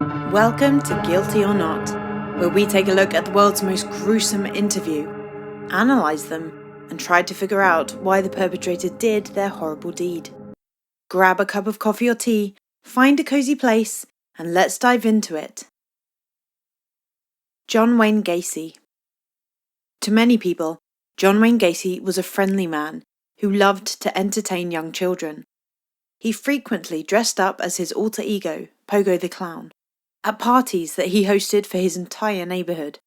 Welcome to Guilty or Not, where we take a look at the world's most gruesome interview, analyse them, and try to figure out why the perpetrator did their horrible deed. Grab a cup of coffee or tea, find a cosy place, and let's dive into it. John Wayne Gacy. To many people, John Wayne Gacy was a friendly man who loved to entertain young children. He frequently dressed up as his alter ego, Pogo the Clown, at parties that he hosted for his entire neighbourhood.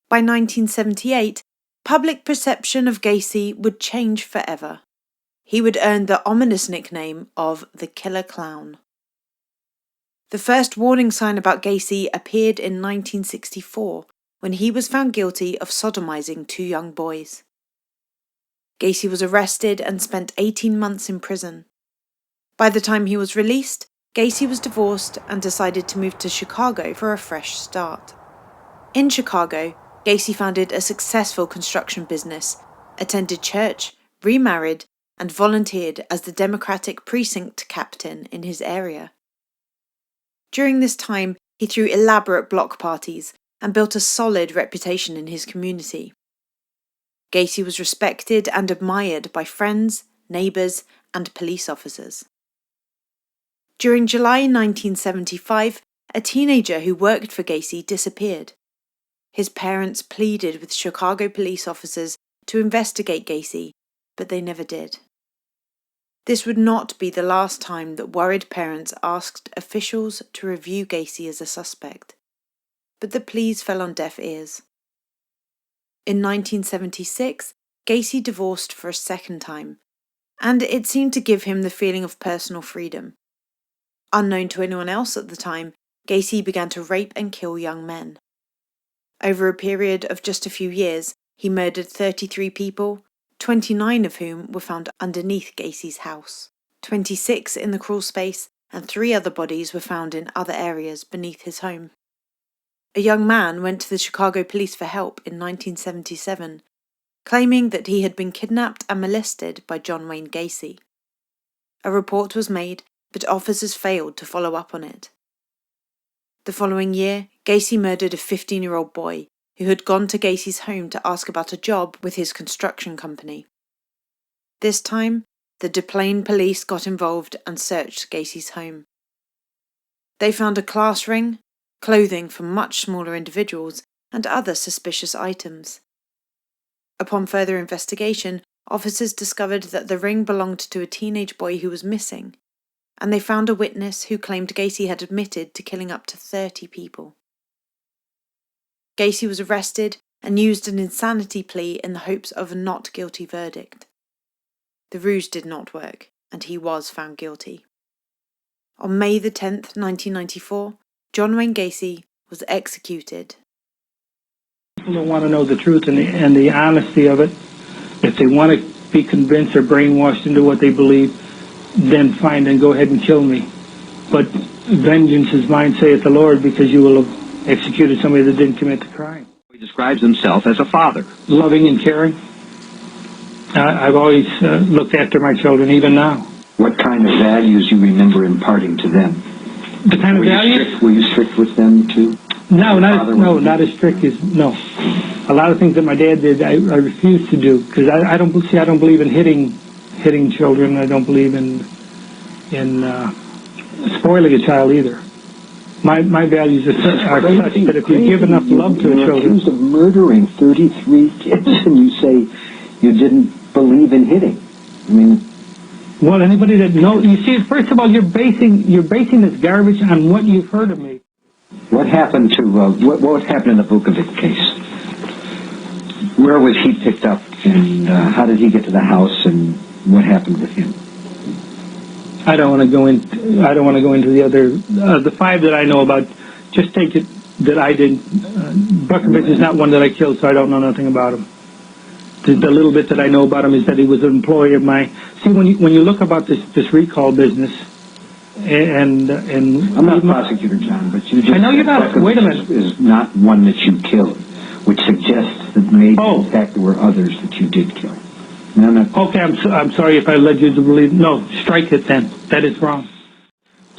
By 1978, public perception of Gacy would change forever. He would earn the ominous nickname of the Killer Clown. The first warning sign about Gacy appeared in 1964 when he was found guilty of sodomizing two young boys. Gacy was arrested and spent 18 months in prison. By the time he was released, Gacy was divorced and decided to move to Chicago for a fresh start. In Chicago, Gacy founded a successful construction business, attended church, remarried, and volunteered as the Democratic precinct captain in his area. During this time, he threw elaborate block parties and built a solid reputation in his community. Gacy was respected and admired by friends, neighbours, and police officers. During July 1975, a teenager who worked for Gacy disappeared. His parents pleaded with Chicago police officers to investigate Gacy, but they never did. This would not be the last time that worried parents asked officials to review Gacy as a suspect, but the pleas fell on deaf ears. In 1976, Gacy divorced for a second time, and it seemed to give him the feeling of personal freedom. Unknown to anyone else at the time, Gacy began to rape and kill young men. Over a period of just a few years, he murdered 33 people, 29 of whom were found underneath Gacy's house, 26 in the crawl space, and 3 other bodies were found in other areas beneath his home. A young man went to the Chicago police for help in 1977, claiming that he had been kidnapped and molested by John Wayne Gacy. A report was made, but officers failed to follow up on it. The following year, Gacy murdered a 15-year-old boy who had gone to Gacy's home to ask about a job with his construction company. This time, the Des Plaines police got involved and searched Gacy's home. They found a class ring, clothing for much smaller individuals, and other suspicious items. Upon further investigation, officers discovered that the ring belonged to a teenage boy who was missing, and they found a witness who claimed Gacy had admitted to killing up to 30 people. Gacy was arrested and used an insanity plea in the hopes of a not guilty verdict. The ruse did not work, and he was found guilty. On May the 10th, 1994, John Wayne Gacy was executed. People don't want to know the truth and the honesty of it. If they want to be convinced or brainwashed into what they believe, then fine, then go ahead and kill me. But vengeance is mine, saith the Lord, because you will have executed somebody that didn't commit the crime. He describes himself as a father. Loving and caring. I've always looked after my children, even now. What kind of values you remember imparting to them? The kind of values? Were you strict with them too? No, not as strict as, no. A lot of things that my dad did, I refused to do, because I don't believe in hitting children. I don't believe in spoiling a child either. My values are such that if you give enough love to the children... You're accused of murdering 33 kids, and you say you didn't believe in hitting. I mean... Well, anybody that knows... You see, first of all, you're basing this garbage on what you've heard of me. What happened to... what happened in the Pogo case? Where was he picked up, and how did he get to the house, and what happened with him? I don't want to go into the other, the 5 that I know about. Just take it that I did. Buckovich is not one that I killed, so I don't know nothing about him. The little bit that I know about him is that he was an employee of mine. See, when you look about this recall business, and I'm not a prosecutor, John, but you just... I know you're not. Wait a minute. Is not one that you killed, which suggests that maybe in fact there were others that you did kill. No. Okay, I'm sorry if I led you to believe. No, strike it then. That is wrong.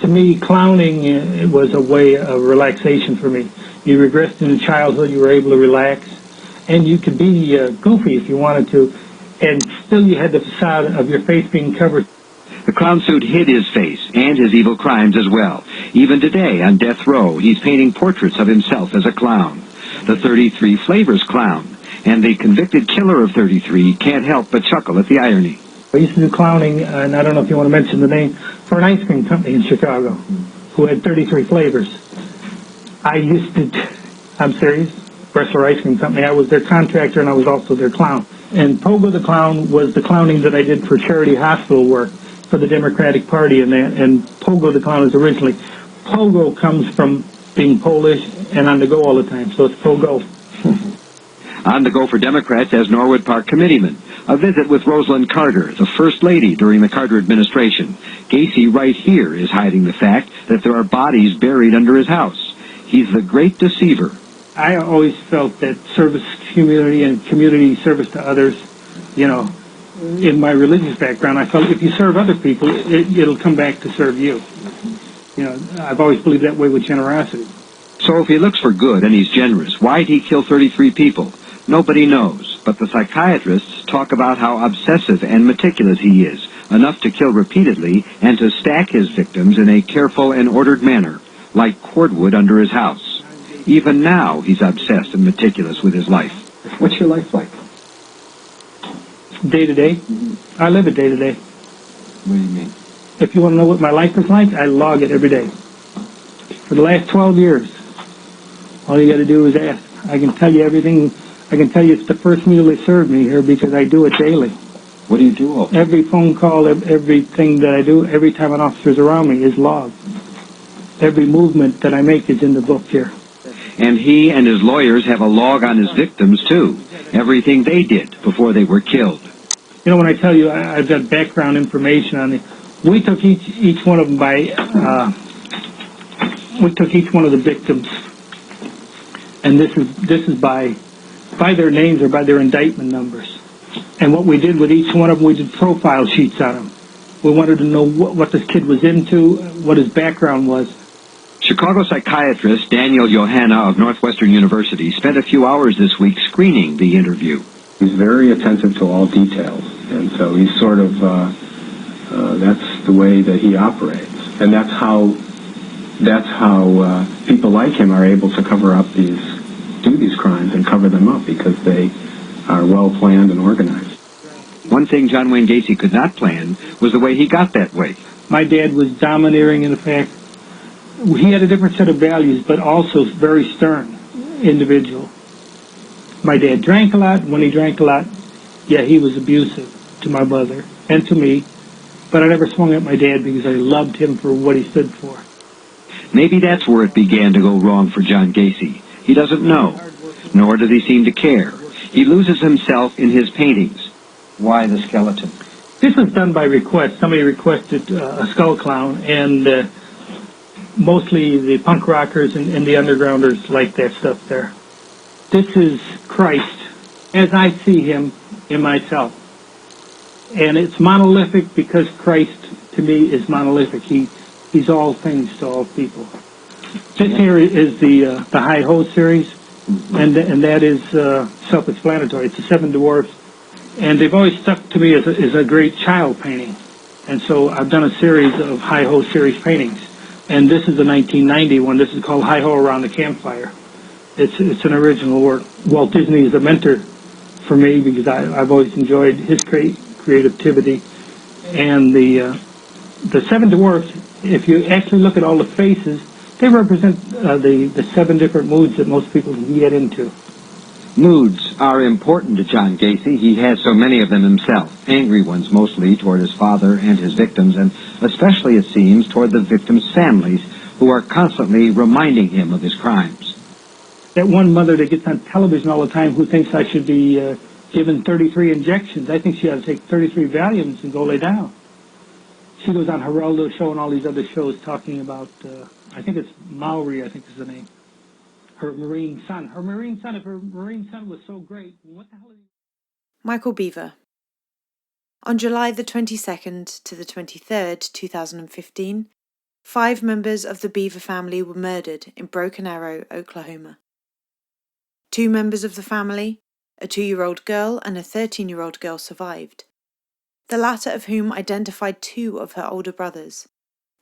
To me, clowning it was a way of relaxation for me. You regressed into childhood, you were able to relax, and you could be goofy if you wanted to, and still you had the facade of your face being covered. The clown suit hid his face and his evil crimes as well. Even today, on death row, he's painting portraits of himself as a clown. The 33 Flavors clown, and the convicted killer of 33 can't help but chuckle at the irony. I used to do clowning, and I don't know if you want to mention the name, for an ice cream company in Chicago, who had 33 flavors. I used to, I'm serious, Wrestler Ice Cream Company. I was their contractor, and I was also their clown. And Pogo the Clown was the clowning that I did for charity hospital work for the Democratic Party, and Pogo the Clown is originally. Pogo comes from being Polish and on the go all the time, so it's Pogo. On the go for Democrats as Norwood Park committeeman. A visit with Rosalind Carter, the First Lady during the Carter administration. Gacy right here is hiding the fact that there are bodies buried under his house. He's the great deceiver. I always felt that service community and community service to others, you know, in my religious background, I felt if you serve other people, it'll come back to serve you. You know, I've always believed that way with generosity. So if he looks for good and he's generous, why'd he kill 33 people? Nobody knows, but the psychiatrists talk about how obsessive and meticulous he is, enough to kill repeatedly and to stack his victims in a careful and ordered manner, like cordwood under his house. Even now, he's obsessed and meticulous with his life. What's your life like? Day to day. I live it day to day. What do you mean? If you want to know what my life is like, I log it every day. For the last 12 years, all you got to do is ask. I can tell you everything. I can tell you it's the first meal they served me here because I do it daily. What do you do all day? Every phone call, everything that I do, every time an officer's around me is logged. Every movement that I make is in the book here. And he and his lawyers have a log on his victims, too. Everything they did before they were killed. You know, when I tell you I've got background information on it, we took each one of them by, we took each one of the victims, and this is by their names or by their indictment numbers. And what we did with each one of them, we did profile sheets on them. We wanted to know what this kid was into, what his background was. Chicago psychiatrist Daniel Johanna of Northwestern University spent a few hours this week screening the interview. He's very attentive to all details, and so he's sort of, that's the way that he operates. And that's how people like him are able to do these crimes and cover them up, because they are well planned and organized. One thing John Wayne Gacy could not plan was the way he got that way. My dad was domineering in the fact he had a different set of values, but also very stern individual. My dad drank a lot. When he drank a lot, yeah, he was abusive to my mother and to me, but I never swung at my dad because I loved him for what he stood for. Maybe that's where it began to go wrong for John Gacy. He doesn't know, nor does he seem to care. He loses himself in his paintings. Why the skeleton? This was done by request. Somebody requested a skull clown, and mostly the punk rockers and the undergrounders like that stuff there. This is Christ, as I see him in myself. And it's monolithic because Christ, to me, is monolithic. He's all things to all people. This here is the High Ho series, and that is self-explanatory. It's the Seven Dwarfs, and they've always stuck to me as a great child painting. And so I've done a series of High Ho series paintings. And this is the 1990 one. This is called High Ho Around the Campfire. It's an original work. Walt Disney is a mentor for me because I've always enjoyed his creativity. And the Seven Dwarfs, if you actually look at all the faces, they represent the 7 different moods that most people can get into. Moods are important to John Gacy. He has so many of them himself. Angry ones mostly toward his father and his victims, and especially, it seems, toward the victims' families, who are constantly reminding him of his crimes. That one mother that gets on television all the time who thinks I should be given 33 injections, I think she ought to take 33 Valiums and go lay down. She goes on Geraldo show and all these other shows talking about, I think it's Maori, I think is the name. Her Marine son. If her Marine son was so great, what the hell is he? Michael Bever. On July the 22nd to the 23rd, 2015, 5 members of the Bever family were murdered in Broken Arrow, Oklahoma. 2 members of the family, a 2-year-old girl and a 13-year-old girl, survived, the latter of whom identified 2 of her older brothers,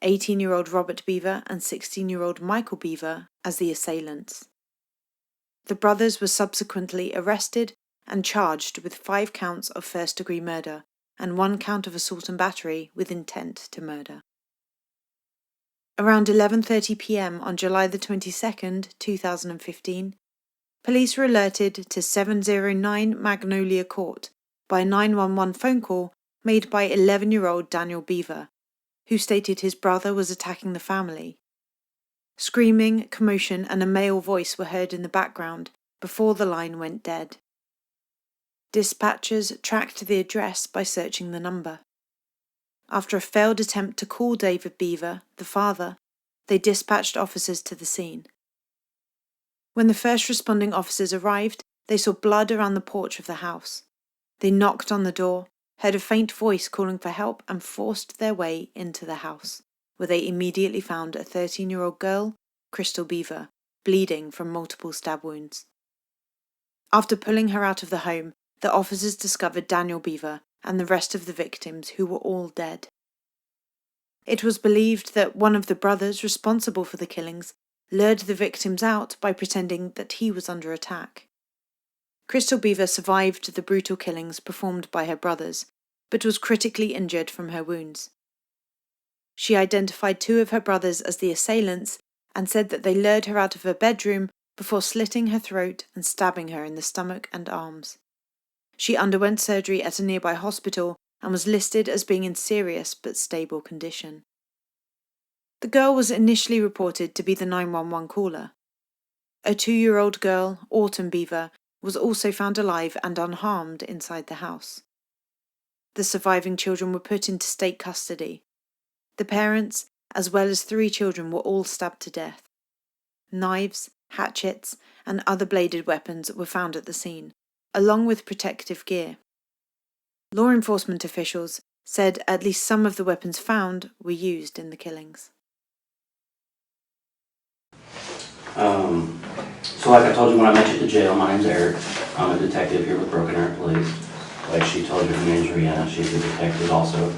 18-year-old Robert Bever and 16-year-old Michael Bever, as the assailants. The brothers were subsequently arrested and charged with 5 counts of first-degree murder and 1 count of assault and battery with intent to murder. Around 11:30 p.m. on July the 22nd, 2015, police were alerted to 709 Magnolia Court by a 911 phone call made by 11-year-old Daniel Bever, who stated his brother was attacking the family. Screaming, commotion, and a male voice were heard in the background before the line went dead. Dispatchers tracked the address by searching the number. After a failed attempt to call David Bever, the father, they dispatched officers to the scene. When the first responding officers arrived, they saw blood around the porch of the house. They knocked on the door, heard a faint voice calling for help, and forced their way into the house, where they immediately found a 13-year-old girl, Crystal Bever, bleeding from multiple stab wounds. After pulling her out of the home, the officers discovered Daniel Bever and the rest of the victims, who were all dead. It was believed that one of the brothers responsible for the killings lured the victims out by pretending that he was under attack. Crystal Bever survived the brutal killings performed by her brothers, but was critically injured from her wounds. She identified 2 of her brothers as the assailants and said that they lured her out of her bedroom before slitting her throat and stabbing her in the stomach and arms. She underwent surgery at a nearby hospital and was listed as being in serious but stable condition. The girl was initially reported to be the 911 caller. A 2-year-old girl, Autumn Bever, was also found alive and unharmed inside the house. The surviving children were put into state custody. The parents, as well as 3 children, were all stabbed to death. Knives, hatchets, and other bladed weapons were found at the scene, along with protective gear. Law enforcement officials said at least some of the weapons found were used in the killings. So like I told you when I met you at the jail, my name's Eric. I'm a detective here with Broken Arrow Police. Like she told you, her name's Rihanna. She's a detective also.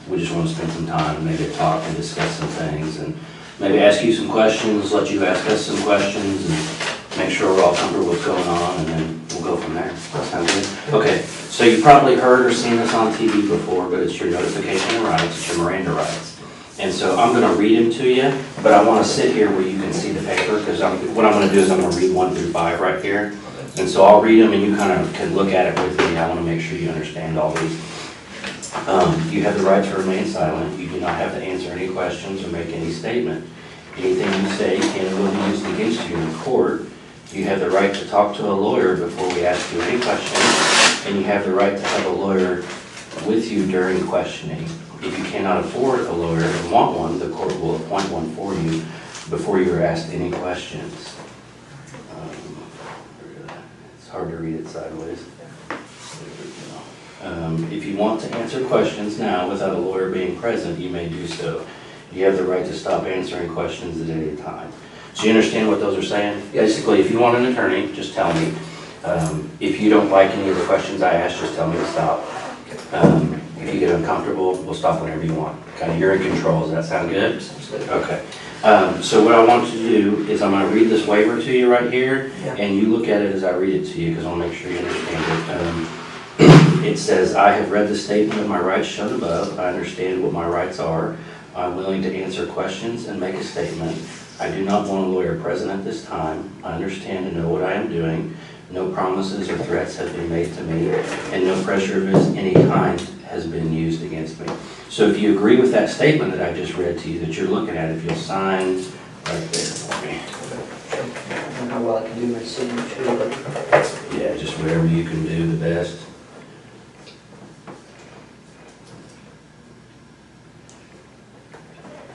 We just want to spend some time and maybe talk and discuss some things and maybe ask you some questions, let you ask us some questions, and make sure we're all comfortable with what's going on, and then we'll go from there. That sound good? Okay, so you probably heard or seen this on TV before, but it's your notification of rights, it's your Miranda rights. And so I'm going to read them to you, but I want to sit here where you can see the paper, because what I'm going to do is I'm going to read 1 through 5 right here. And so I'll read them and you kind of can look at it with me. I want to make sure you understand all these. You have the right to remain silent. You do not have to answer any questions or make any statement. Anything you say can and will be used against you in court. You have the right to talk to a lawyer before we ask you any questions, and you have the right to have a lawyer with you during questioning. If you cannot afford a lawyer and want one, the court will appoint one for you before you are asked any questions. It's hard to read it sideways. If you want to answer questions now without a lawyer being present, you may do so. You have the right to stop answering questions at any time. So you understand what those are saying? Yes. Basically, if you want an attorney, just tell me. If you don't like any of the questions I ask, just tell me to stop. If you get uncomfortable, we'll stop whenever you want. Okay, you're in control. Does that sound good? Okay. So what I want you to do is I'm going to read this waiver to you right here, and you look at it as I read it to you, because I'll make sure you understand it. It says, I have read the statement of my rights shown above. I understand what my rights are. I'm willing to answer questions and make a statement. I do not want a lawyer present at this time. I understand and know what I am doing. No promises or threats have been made to me, and no pressure of any kind has been used against me. So if you agree with that statement that I just read to you, that you're looking at, if you'll sign right there for me. I don't know how well I can do my signature, but yeah, just whatever you can do the best.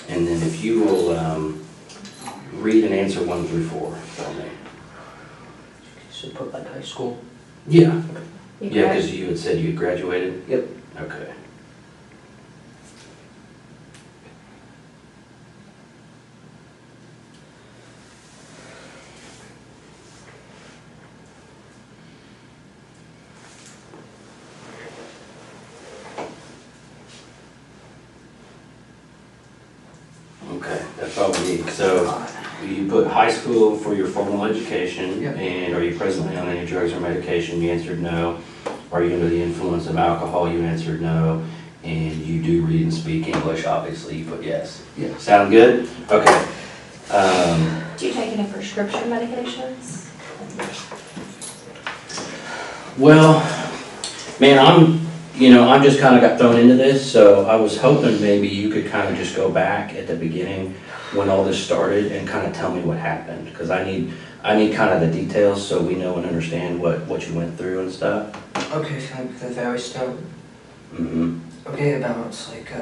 And then if you will read and answer 1 through 4 for me. should put like high school. Yeah. Yeah, because you had said you had graduated? Yep. Okay. That's all we need. So you put high school for your formal education, Yep. and are you presently on any drugs or medication? You answered no. Are you under the influence of alcohol? You answered no. And you do read and speak English, obviously, you put yes. Yeah. Sound good? Okay. Do you take any prescription medications? Well, man, I'm just kind of got thrown into this, so I was hoping maybe you could kind of just go back at the beginning when all this started and kind of tell me what happened, because I need kind of the details so we know and understand what you went through and stuff. Okay, so like the very start. Mm-hmm. Okay, about like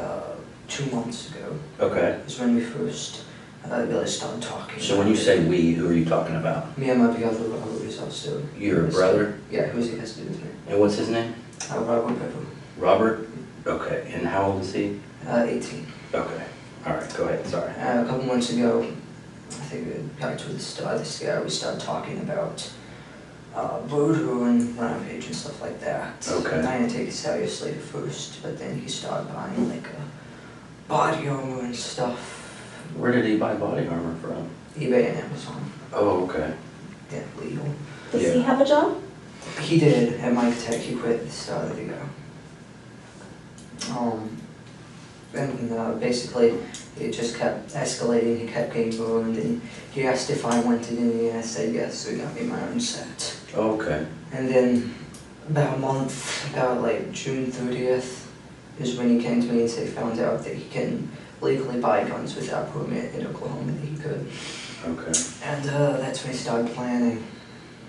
2 months ago Okay. is when we first really started talking. So when you say we, who are you talking about? Me and my brother Robert is also. Your brother? Yeah, who's he has to do with me. And what's his name? Robert Bever. Robert? Okay. And how old is he? 18. Okay. All right. Go ahead. Sorry. A couple months ago, I think back to the start of this year, we started talking about voodoo and Rampage and stuff like that. Okay. I didn't take it seriously at first, but then he started buying like a body armor and stuff. Where did he buy body armor from? eBay and Amazon. Oh, okay. Yeah, legal. Does Yeah. he have a job? He did at Mike Tech. He quit at the start of the year. And basically, it just kept escalating. He kept getting burned, and he asked if I wanted any, and I said yes, so he got me my own set. Okay. And then about a month, about like June 30th, is when he came to me and said he found out that he can legally buy guns without permit in Oklahoma, that he could. Okay. And that's when he started planning.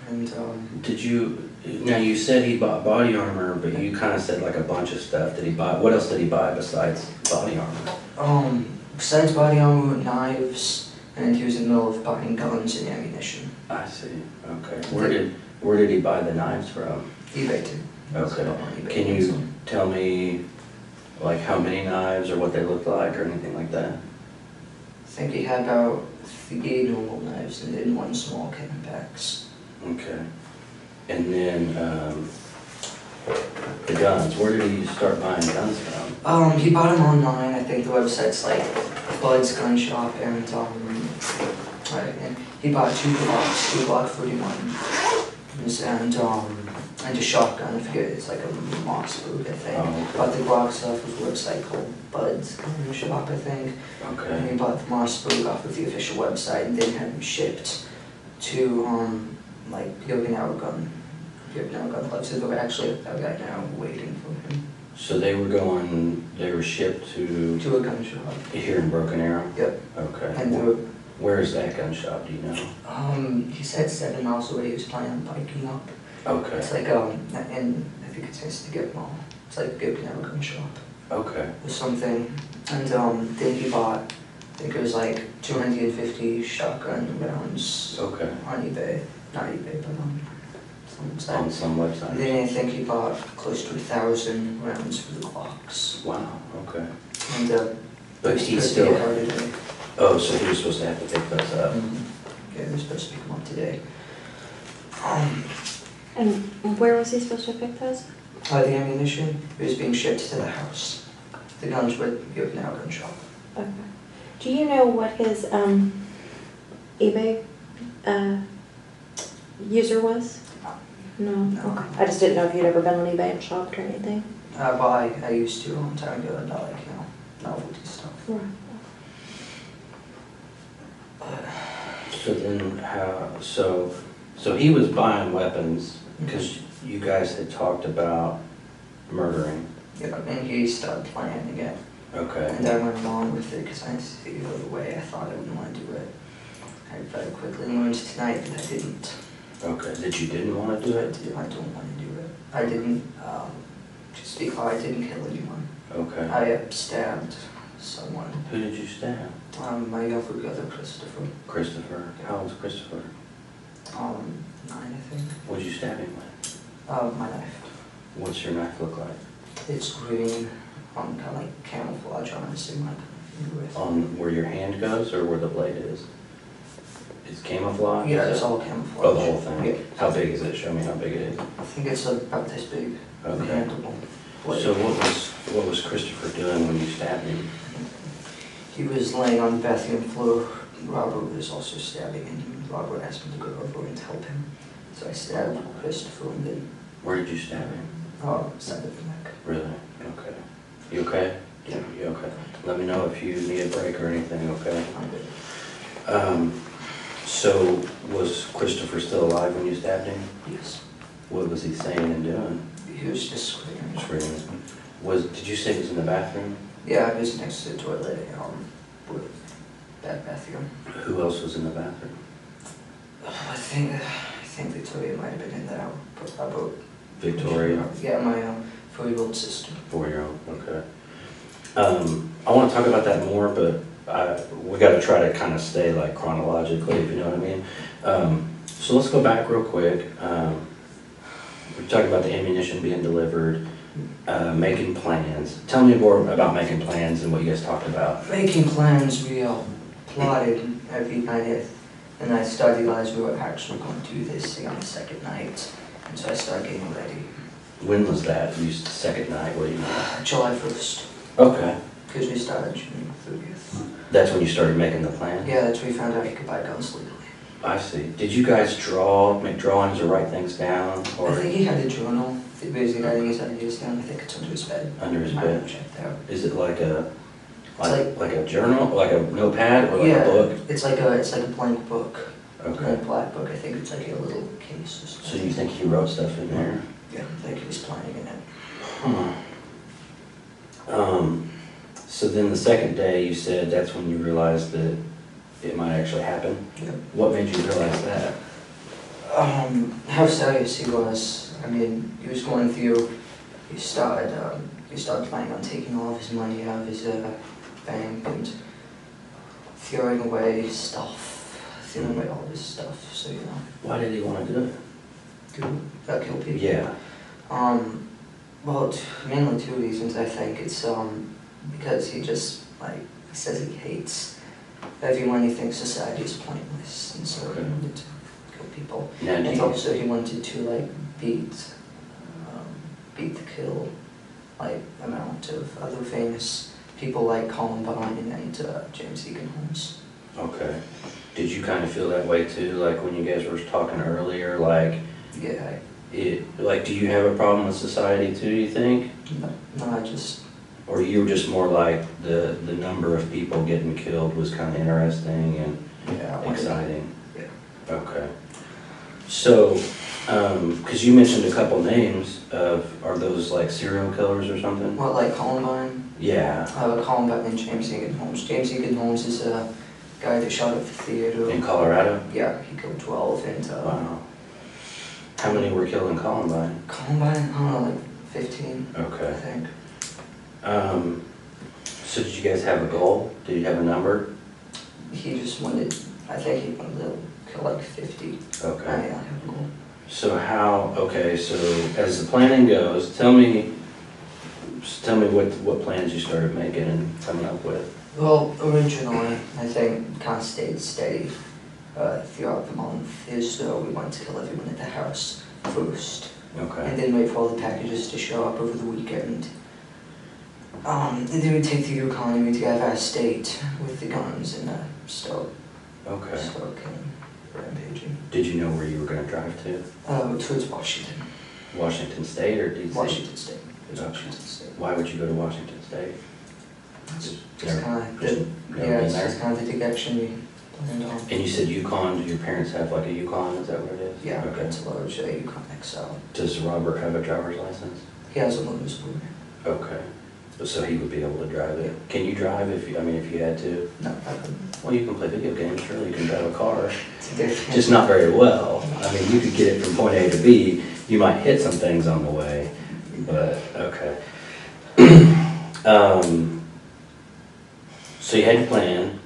And Did you, now you said he bought body armor, but you kind of said like a bunch of stuff. Did he buy, what else did he buy besides body armor? Besides body armor, knives, and he was in the middle of buying guns and ammunition. I see. Okay. Where did he buy the knives from? eBay too. Okay. So on eBay Can and you Amazon. tell me like how many knives or what they look like or anything like that? I think he had about 3 normal knives and then 1 small Camebax. Okay. And then the guns, where did he start buying guns from? He bought them online. I think the website's like Bud's Gun Shop, and and he bought 2 Glocks, 2 Glock 31s, and a shotgun. I forget, it's like a Mossberg, I think. Oh, okay. Bought the Glocks off of a website called Bud's Gun Shop, I think. And Okay. he bought the Mossberg off of the official website, and then had them shipped to like Yokonawa Gun Club. So they're actually right now waiting for him So they were shipped to a gun shop. here in Broken Arrow? Yep. Okay. And Where is that gun shop, do you know? he said 7 miles away. He was planning on biking up. Okay. It's like and I think it's next to Get Mall. It's like Yokonawa Gun Shop Okay. or something. And then he bought, I think it was like 250 shotgun rounds Okay. on eBay. Not eBay, but some website. On some And website? then I think he bought close to 1,000 rounds for the Glocks. Wow, okay. And But he supposed to still, get out today. oh, so he was supposed to have to pick those up? Yeah, they're supposed to pick them up today. And where was he supposed to pick those? The ammunition was being shipped to the house. The guns were at Yokonawa Gun Shop. Okay. Do you know what his eBay user was? No. No. Okay. I just didn't know if you'd ever been on eBay and shopped or anything. Well, I used to a long time ago, and like, novelty stuff. Right. So then how, so he was buying weapons because you guys had talked about murdering. Yeah, and he started planning it. Okay. And I went along with it because I didn't see it go the way I thought I wouldn't want to do it. I very quickly learned tonight that I didn't. Okay, that you didn't want to do it? I don't want to do it. I didn't, just because I didn't kill anyone. Okay. I stabbed someone. Who did you stab? My younger brother, Christopher. Christopher. How old's Christopher? 9, I think. What'd you stab him with? My knife. What's your knife look like? It's green, kind of like camouflage, I'm assuming, like with. On where your hand goes or where the blade is? It's camouflage? Yeah, Is it's that- all camouflage. Oh, the whole thing? Yeah. How big is it? Show me how big it is. I think it's about this big. Okay. Handleable blade. So what was Christopher doing when you stabbed him? He was laying on the bathroom floor. Robert was also stabbing him. Robert asked me to go over and help him. So I stabbed Christopher and then... Where did you stab him? Side of the neck. Really? Okay. You okay? Yeah. You okay? Let me know if you need a break or anything, okay? I'm good. So was Christopher still alive when you stabbed him? Yes. What was he saying and doing? He was just screaming. Screaming. Did you say he was in the bathroom? Yeah, I was next to the toilet, with that bathroom. Who else was in the bathroom? I think Victoria might have been in there. About Victoria? Yeah, my 4-year-old sister. 4-year-old, okay. I want to talk about that more, but we got to try to kind of stay like chronologically, if you know what I mean. So let's go back real quick. We're talking about the ammunition being delivered, making plans. Tell me more about making plans and what you guys talked about. Making plans, we plotted every night, and I started realizing we were actually going to do this thing on the second night, and so I started getting ready. When was that? You second night, what do you mean? July 1st. Okay. Because we started June 30th. That's when you started making the plan? Yeah, that's when we found out you could buy guns legally. I see. Did you guys make drawings or write things down? Or I think he had a journal. Basically writing his ideas down. I think it's under his bed. Under his I bed? haven't checked out. Is it like a journal, like a notepad, or like Yeah, a book? it's like a blank book. Okay. Blank black book. I think it's like a little case or something. So you think he wrote stuff in there? Yeah, I think he was planning in it. Huh. So then the second day you said that's when you realized that it might actually happen? Yeah. What made you realize that? How serious he was. I mean, he was going through, he started planning on taking all of his money out of his bank and throwing away all of his stuff, so you know. Why did he want to do it? Kill people? Yeah. Well, mainly 2 reasons, I think. It's because he just, he says he hates everyone. He thinks society is pointless, and so he wanted to kill people. Now, And also he wanted to, beat the kill, amount of other famous people like Columbine and James Egan Holmes. Okay. Did you kind of feel that way too, like when you guys were talking earlier, Yeah. do you have a problem with society too, you think? No, I just... Or you were just more like the number of people getting killed was kind of interesting and exciting? Yeah. Okay. So, because you mentioned a couple names are those like serial killers or something? What, like Columbine? Yeah. Columbine and James Egan Holmes. James Egan Holmes is a guy that shot up the theater. In Colorado? Yeah, he killed 12 and... Wow. How many were killed in Columbine? Columbine? I don't know, 15, Okay. I think. So did you guys have a goal? Did you have a number? He just wanted, I think he wanted to kill 50. Okay. I have a goal. So so as the planning goes, tell me what plans you started making and coming up with. Well, originally, I think kind of stayed steady throughout the month. So we wanted to kill everyone at the house first. Okay. And then wait for all the packages to show up over the weekend. And then we'd take the Yukon and we'd drive out of state with the guns and start killing, rampaging. Did you know where you were going to drive to? Towards Washington. Washington State or D.C.? Washington State. Okay. Washington State. Why would you go to Washington State? It's Never- kind of just never been there? it's kind of the direction we planned on. And you said Yukon. Do your parents have like a Yukon? Is that what it is? Yeah, Okay. it's a large Yukon XL. Does Robert have a driver's license? He has a motorsport. Okay. So he would be able to drive it. Can you drive if you had to? No, I couldn't. Well, you can play video games. Surely you can drive a car. It's a different. Just not very well. I mean, you could get it from point A to B. You might hit some things on the way, but okay. So you had your plan.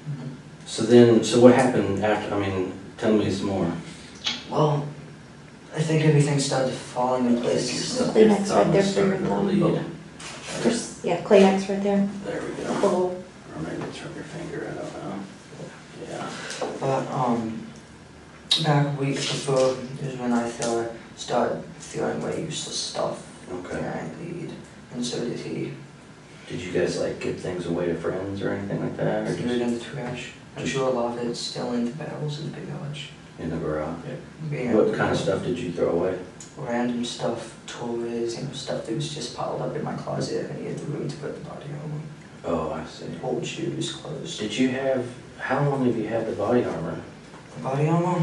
Mhm. So what happened after? I mean, tell me some more. Well, I think everything started falling in place. Kleenex right there for your Starting to thumb. bleed. Kleenex right there. There we go. Below. Or maybe it's from your finger. I don't know. Yeah. But back a week before is when I started throwing away useless stuff. Okay. And I bleed, and so did he. Did you guys like give things away to friends or anything like that? Or Threw it in the trash. I'm sure a lot of it's still in the barrels in the big garage. in the garage? Yeah. What kind of stuff did you throw away? Random stuff, toys, stuff that was just piled up in my closet and he had the room to put the body armor. Oh, I see. Old shoes, clothes. Did you have, how long have you had the body armor? The body armor?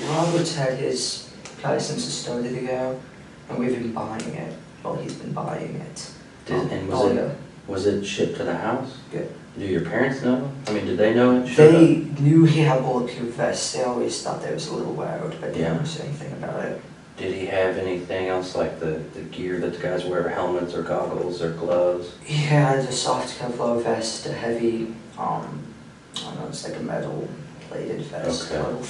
Robert's had his probably since it started ago, and we've been buying it. Well, he's been buying it. And yeah. was it shipped to the house? Good. Do your parents know? I mean, did they know it? They knew he had bulletproof vests. They always thought that was a little wild, but they never said anything about it. Did he have anything else like the gear that the guys wear, helmets or goggles or gloves? He had a soft Kevlar vest, a heavy, I don't know, it's like a metal plated vest, Okay. metal